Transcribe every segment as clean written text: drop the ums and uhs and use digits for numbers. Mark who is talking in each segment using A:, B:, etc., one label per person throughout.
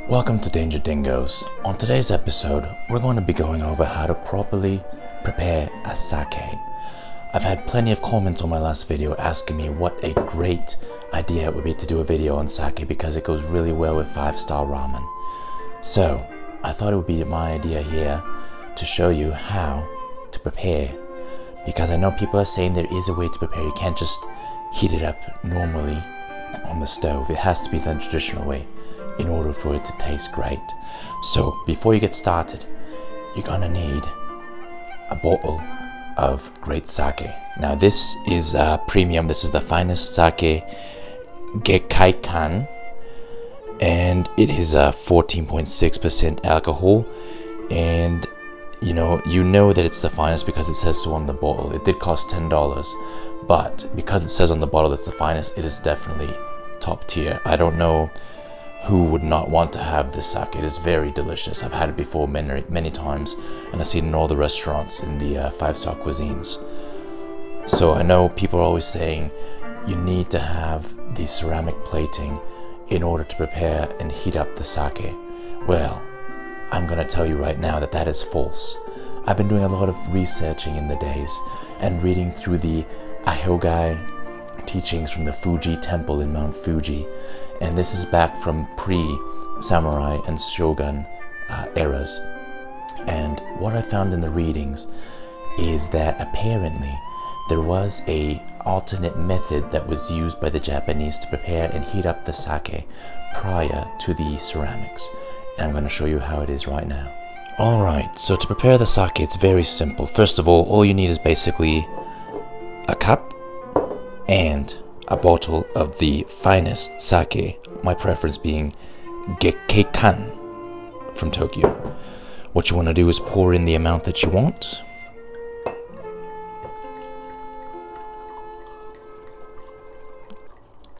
A: Welcome to Danger Dingoes. On today's episode, we're going to be going over how to properly prepare a sake. I've had plenty of comments on my last video asking me what a great idea it would be to do a video on sake because it goes really well with 5-star ramen. So, I thought it would be my idea here to show you how to prepare, because I know people are saying there is a way to prepare. You can't just heat it up normally on the stove. It has to be done the traditional way in order for it to taste great. So before you get started, you're gonna need a bottle of great sake. Now this is premium. This is the finest sake, Gekkaikan, and it is 14.6% alcohol. And you know that it's the finest because it says so on the bottle. It did cost $10, but because it says on the bottle it's the finest, it is definitely top tier. I don't know who would not want to have this sake. It is very delicious. I've had it before many times, and I've seen it in all the restaurants in the 5-star cuisines. So I know people are always saying you need to have the ceramic plating in order to prepare and heat up the sake. Well, I'm gonna tell you right now that that is false. I've been doing a lot of researching in the days and reading through the Ahogai teachings from the Fuji temple in Mount Fuji, and this is back from pre-samurai and shogun eras. And what I found in the readings is that apparently there was a alternate method that was used by the Japanese to prepare and heat up the sake prior to the ceramics, and I'm going to show you how it is right now. Alright, so to prepare the sake, it's very simple. First of all you need is basically a cup and a bottle of the finest sake, my preference being Gekkaikan from Tokyo. What you want to do is pour in the amount that you want.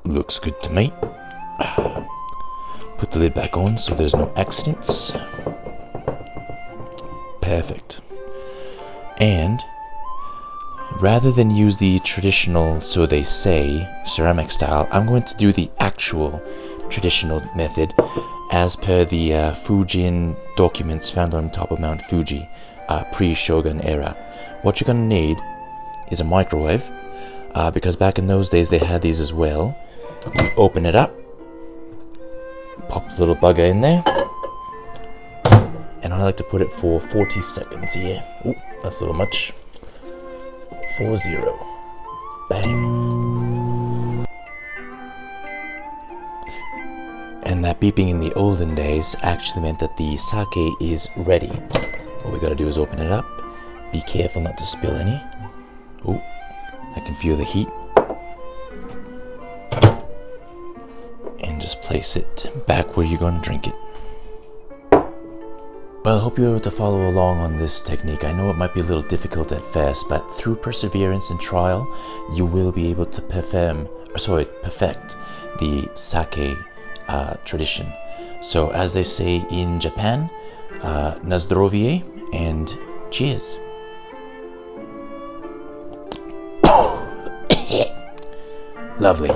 A: Looks good to me. Put the lid back on so there's no accidents. Perfect. And rather than use the traditional, so they say, ceramic style, I'm going to do the actual traditional method as per the Fujian documents found on top of Mount Fuji, pre-shogun era. What you're going to need is a microwave, because back in those days they had these as well. You open it up, pop the little bugger in there, and I like to put it for 40 seconds here. Ooh, that's a little much. 40. Bang. And that beeping in the olden days actually meant that the sake is ready. What we gotta do is open it up. Be careful not to spill any. Oh, I can feel the heat. And just place it back where you're gonna drink it. Well, I hope you're able to follow along on this technique. I know it might be a little difficult at first, but through perseverance and trial, you will be able to perfect the sake tradition. So, as they say in Japan, na zdrowie and cheers. Lovely.